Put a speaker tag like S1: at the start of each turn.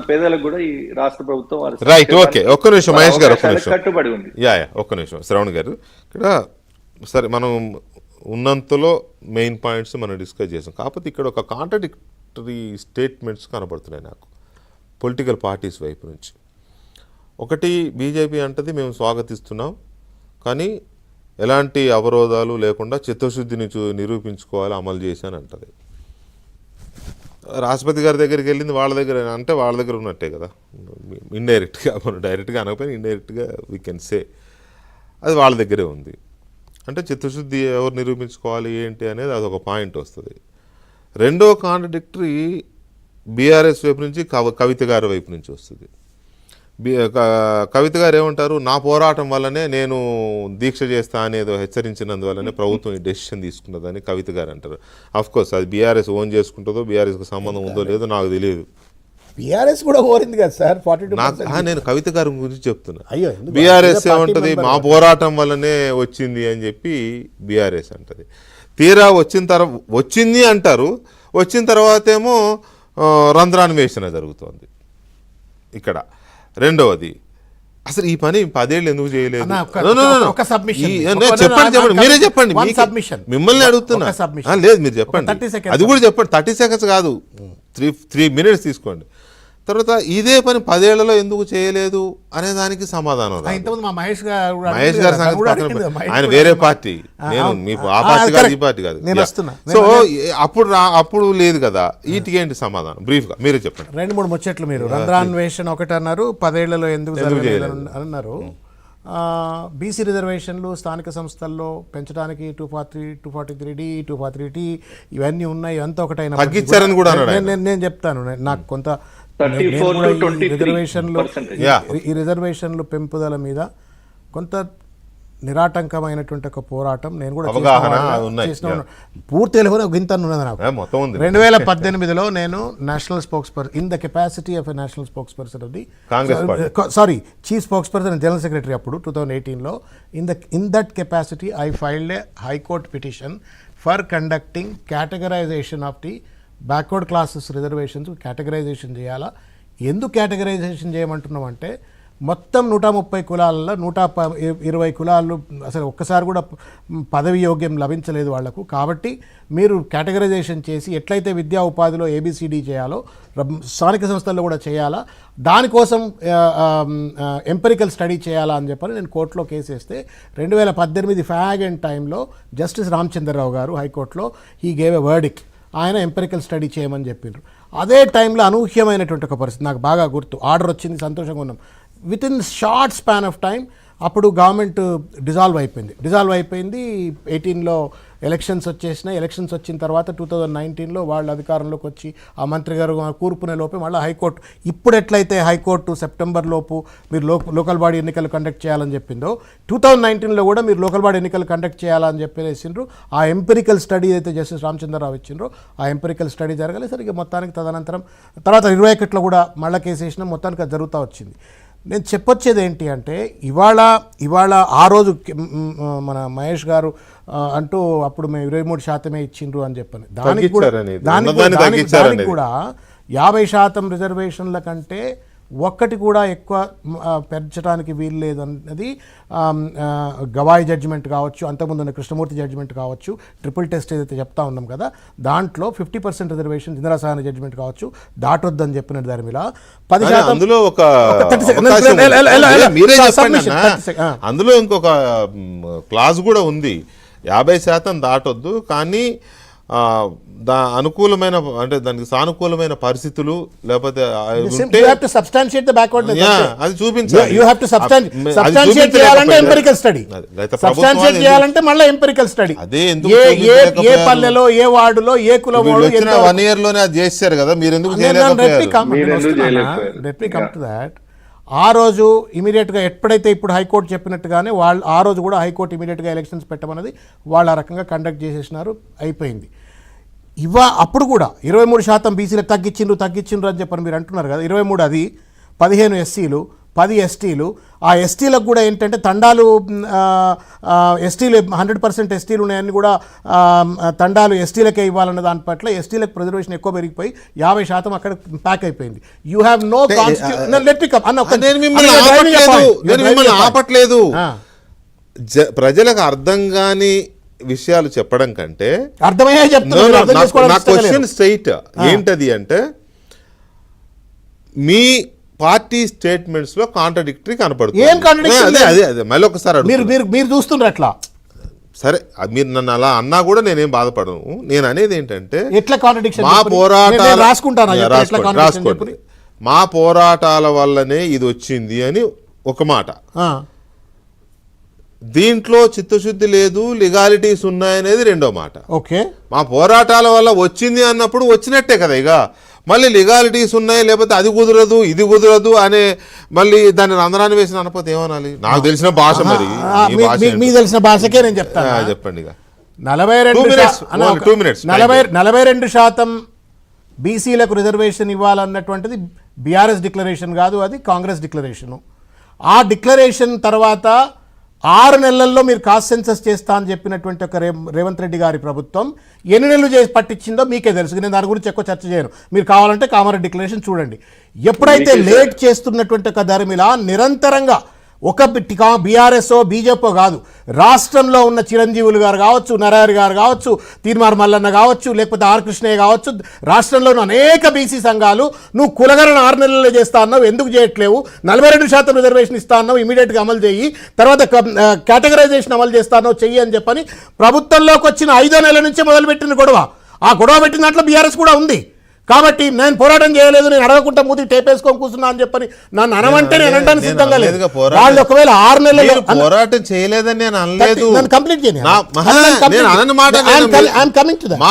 S1: పేదలకు కూడా ఈ రాష్ట్ర ప్రభుత్వం
S2: రైట్. ఓకే, ఒక్క నిమిషం మహేష్ గారు, ఒక్క నిమిషం
S1: కట్టుబడి ఉంది.
S2: ఒక్క నిమిషం శ్రవణ్ గారు. ఇక్కడ సరే మనం ఉన్నంతలో మెయిన్ పాయింట్స్ మనం డిస్కస్ చేసాం. కాకపోతే ఇక్కడ ఒక కాంట్రడిక్టరీ స్టేట్మెంట్స్ కనబడుతున్నాయి నాకు పొలిటికల్ పార్టీస్ వైపు నుంచి. ఒకటి, బీజేపీ అంటది మేము స్వాగతిస్తున్నాం కానీ ఎలాంటి అవరోధాలు లేకుండా చిత్తశుద్ధిని నిరూపించుకోవాలి, అమలు చేశాను అంటది. రాష్ట్రపతి గారి దగ్గరికి వెళ్ళింది వాళ్ళ దగ్గర అంటే వాళ్ళ దగ్గర ఉన్నట్టే కదా, ఇండైరెక్ట్గా. మనం డైరెక్ట్గా అనకపోయినా ఇండైరెక్ట్గా వీ కెన్ సే అది వాళ్ళ దగ్గరే ఉంది. అంటే చిత్తశుద్ధి ఎవరు నిరూపించుకోవాలి ఏంటి అనేది అదొక పాయింట్ వస్తుంది. రెండో కాంట్రడిక్టరీ బీఆర్ఎస్ వైపు నుంచి కవిత గారి వైపు నుంచి వస్తుంది. కవిత గారు ఏమంటారు, నా పోరాటం వల్లనే నేను దీక్ష చేస్తా అనేది హెచ్చరించినందువల్లనే ప్రభుత్వం ఈ డెసిషన్ తీసుకున్నదని కవిత గారు అంటారు. అఫ్కోర్స్ అది బీఆర్ఎస్ ఓన్ చేసుకుంటుందో బీఆర్ఎస్కి సంబంధం ఉందో లేదో నాకు తెలియదు.
S3: బీఆర్ఎస్ కూడా కోరింది కదా సార్ 42%.
S2: నేను కవిత గారి గురించి చెప్తున్నా. బీఆర్ఎస్ ఏమంటది, మా పోరాటం వల్లనే వచ్చింది అని చెప్పి బీఆర్ఎస్ అంటది. తీరా వచ్చింది అంటారు, వచ్చిన తర్వాత ఏమో రంధ్రాన్వేషణ జరుగుతోంది ఇక్కడ. రెండవది, అసలు ఈ పని 10 ఏళ్ళు ఎందుకు చేయలేదు? చెప్పండి, మీరే చెప్పండి, మిమ్మల్ని అడుగుతున్నా. లేదు మీరు చెప్పండి, అది కూడా చెప్పండి. 30 seconds కాదు, 3 minutes తీసుకోండి. తర్వాత ఇదే పని 10 ఏళ్లలో ఎందుకు చేయలేదు అనే దానికి సమాధానం.
S3: మహేష్
S2: గారి సంగతి ఆయన వేరే పార్టీ, నేను మీ ఆ పార్టీ కాదు ఈ పార్టీ కాదు. సో అప్పుడు లేదు కదా, వీటికి ఏంటి సమాధానం? బ్రీఫ్ గా మీరే చెప్పండి.
S3: 2-3 ముచ్చట్లు మీరు రంధ్రాన్వేషణ ఒకటి అన్నారు, 10 ఏళ్లలో ఎందుకు అన్నారు. బీసీ రిజర్వేషన్లు స్థానిక సంస్థల్లో పెంచడానికి 240, 243D, 243T ఇవన్నీ ఉన్నాయి. అంతా ఒకటైనా
S2: తగ్గించారని కూడా
S3: నేను చెప్తాను. నాకు కొంత ఈ రిజర్వేషన్లు పెంపుదల మీద కొంత నిరాటంకమైనటువంటి ఒక పోరాటం నేను కూడా చేసిన పూర్తి తెలుగునే గింత ఉన్నది నాకు. 2018లో నేను national spokesperson in the capacity of a national spokesperson of the chief spokesperson and general secretary అప్పుడు 2018లో. In that capacity I filed a high court petition for conducting categorisation of the backward classes reservations. Categorisation చేయాలా? ఎందుకు categorisation చేయమంటున్నామంటే మొత్తం 130 కులాలలో 120 కులాలు అసలు ఒక్కసారి కూడా పదవి యోగ్యం లభించలేదు వాళ్లకు. కాబట్టి మీరు కేటగరైజేషన్ చేసి ఎట్లయితే విద్యా ఉపాధిలో ABCD చేయాలో స్థానిక సంస్థల్లో కూడా చేయాలా, దానికోసం ఎంపెరికల్ స్టడీ చేయాలా అని చెప్పని నేను కోర్టులో కేసు వేస్తే 2018 ఫ్యాగ్ అండ్ టైంలో జస్టిస్ రామచంద్రరావు గారు హైకోర్టులో హీ గేవ్ ఎ వర్డిక్ట్. ఆయన ఎంపెరికల్ స్టడీ చేయమని చెప్పిండ్రు. అదే టైంలో అనూహ్యమైనటువంటి ఒక పరిస్థితి నాకు బాగా గుర్తు. ఆర్డర్ వచ్చింది, సంతోషంగా ఉన్నాం. With in short span of time అప్పుడు గవర్నమెంట్ డిజాల్వ్ అయిపోయింది. 18లో ఎలక్షన్స్ వచ్చేసినాయి. ఎలక్షన్స్ వచ్చిన తర్వాత 2019లో వాళ్ళు అధికారంలోకి వచ్చి ఆ మంత్రి గారు కూర్పునే లోపే మళ్ళీ హైకోర్టు ఇప్పుడు ఎట్లయితే హైకోర్టు సెప్టెంబర్ లోపు మీరు లోకల్ బాడీ ఎన్నికలు కండక్ట్ చేయాలని చెప్పిందో 2019లో కూడా మీరు లోకల్ బాడీ ఎన్నికలు కండక్ట్ చేయాలని చెప్పేసిండ్రు. ఆ ఎంపెరికల్ స్టడీ అయితే జస్టిస్ రామచంద్రరావు ఇచ్చిండ్రు, ఆ ఎంపెరికల్ స్టడీ జరగలేదు సరిగ్గా. మొత్తానికి తదనంతరం తర్వాత 21లో కూడా మళ్ళీ కేసు వేసినా మొత్తానికి అది జరుగుతూ వచ్చింది. నేను చెప్పొచ్చేది ఏంటి అంటే ఇవాళ ఆ రోజు మన మహేష్ గారు అంటూ అప్పుడు మేము 23% ఇచ్చిండ్రు అని చెప్పని దానికి కూడా 50% రిజర్వేషన్ల కంటే ఒక్కటి కూడా ఎక్కువ పెంచడానికి వీలు లేదు అన్నది గవాయి జడ్జిమెంట్ కావచ్చు, అంతకుముందు ఉన్న కృష్ణమూర్తి జడ్జిమెంట్ కావచ్చు, ట్రిపుల్ టెస్ట్ ఏదైతే చెప్తా ఉన్నాం కదా దాంట్లో 50% రిజర్వేషన్ ఇందిరాసాని జడ్జిమెంట్ కావచ్చు దాటొద్దని చెప్పిన దాని మీద 10%
S2: అందులో ఇంకొక క్లాజ్ కూడా ఉంది, 50% దాటొద్దు కానీ అనుకూలమైన అంటే దానికి సానుకూలమైన పరిస్థితులు లేకపోతే అది చూపించాలి.
S3: ఏ పల్లెలో ఏ వార్డులో ఏ కులం
S2: 1 year లోనే అది చేశారు కదా, మీరు ఎందుకు
S3: ఆ రోజు ఇమీడియట్గా ఎప్పుడైతే ఇప్పుడు హైకోర్టు చెప్పినట్టుగానే వాళ్ళు ఆ రోజు కూడా హైకోర్టు ఇమీడియట్గా ఎలక్షన్స్ పెట్టమన్నది వాళ్ళు ఆ రకంగా కండక్ట్ చేసేసినారు, అయిపోయింది. అప్పుడు కూడా 23% బీసీలకు తగ్గించిండ్రు అని చెప్పని మీరు అంటున్నారు కదా. 23 అది 15 SCలు 10 ఎస్టీలు, ఆ ఎస్టీలకు కూడా ఏంటంటే తండాలు ఎస్టీలు 100% ఎస్టీలు ఉన్నాయని కూడా తండాలు ఎస్టీలకే ఇవ్వాలన్న దాని పట్ల ఎస్టీలకు రిజర్వేషన్ ఎక్కువ పెరిగిపోయి 50% అక్కడ ప్యాక్ అయిపోయింది. యూ హ్యావ్ నో
S2: ఆపట్లేదు. ప్రజలకు అర్థం కాని విషయాలు చెప్పడం కంటే
S3: అర్థమయ్యే చెప్తున్నా.
S2: నా క్వశ్చన్ స్ట్రైట్ ఏంటది అంటే, మీ పార్టీ స్టేట్మెంట్స్ లో కాంట్రడిక్టరీ కనపడుతుంది.
S3: ఏం కాంట్రడిక్షన్?
S2: అదే మళ్ళీ ఒకసారి
S3: మీరు చూస్తుండ్రు అట్లా.
S2: సరే, మీరు నన్ను అలా అన్నా కూడా నేనేం బాధపడను. నేను అనేది ఏంటంటే,
S3: ఎట్లా కాంట్రడిక్షన్?
S2: మా పోరాటాలు
S3: రాసుకుంటాను.
S2: మా పోరాటాల వల్లనే ఇది వచ్చింది అని ఒక మాట, దీంట్లో చిత్తశుద్ధి లేదు, లీగాలిటీస్ ఉన్నాయనేది రెండో మాట.
S3: ఓకే,
S2: మా పోరాటాల వల్ల వచ్చింది అన్నప్పుడు వచ్చినట్టే కదా. ఇక మళ్ళీ లీగాలిటీస్ ఉన్నాయి, లేకపోతే అది కుదరదు ఇది కుదరదు అనే మళ్ళీ దాన్ని రంధ్రాన్ని వేసిన అనకపోతే ఏమనాలి? నాకు తెలిసిన భాష మరి
S3: మీకు తెలిసిన భాషకే నేను చెప్తాను.
S2: చెప్పండి. ఇక
S3: 42% బీసీలకు రిజర్వేషన్ ఇవ్వాలన్నటువంటిది బీఆర్ఎస్ డిక్లరేషన్ కాదు, అది కాంగ్రెస్ డిక్లరేషను. ఆ డిక్లరేషన్ తర్వాత 6 నెలల్లో మీరు కాస్ట్ సెన్సస్ చేస్తా అని చెప్పినటువంటి ఒక రేవంత్ రెడ్డి గారి ప్రభుత్వం ఎన్ని నెలలు చేసి పట్టించిందో మీకే తెలుసు. నేను దాని గురించి ఎక్కువ చర్చ చేయను. మీరు కావాలంటే కామారెడ్డి డిక్లరేషన్ చూడండి. ఎప్పుడైతే లేట్ చేస్తున్నటువంటి ఒక ధర్మిలా నిరంతరంగా ఒక బీఆర్ఎస్ఓ బీజేపీ కాదు, రాష్ట్రంలో ఉన్న చిరంజీవులు గారు కావచ్చు, నరహరి గారు కావచ్చు, తీర్మార్ మల్లన్న కావచ్చు, లేకపోతే ఆర్ కృష్ణయ్య కావచ్చు, రాష్ట్రంలో ఉన్న అనేక బీసీ సంఘాలు నువ్వు కులగణన 6 నెలల్లో చేస్తా అన్నావు, ఎందుకు చేయట్లేవు? 42% రిజర్వేషన్ ఇస్తా అన్నావు, ఇమీడియట్గా అమలు చేయి, తర్వాత కేటగరైజేషన్ అమలు చేస్తా అన్నావు, చెయ్యి అని చెప్పని ప్రభుత్వంలోకి వచ్చిన 5వ నెల నుంచి మొదలుపెట్టిన గొడవ. ఆ గొడవ పెట్టిన దాంట్లో బీఆర్ఎస్ కూడా ఉంది. కాబట్టి నేను పోరాటం చేయలేదు, నేను అడగకుండా మూతి టేపేసుకొని కూర్చున్నా అని చెప్పని నన్ను అనమంటే నేను అనడానికి సిద్ధంగా లేదు. వాళ్ళు ఒకవేళ 6 నెలలు
S2: పోరాటం చేయలేదని నేను అనలేదు.
S3: కంప్లీట్ చేయండి.
S2: మా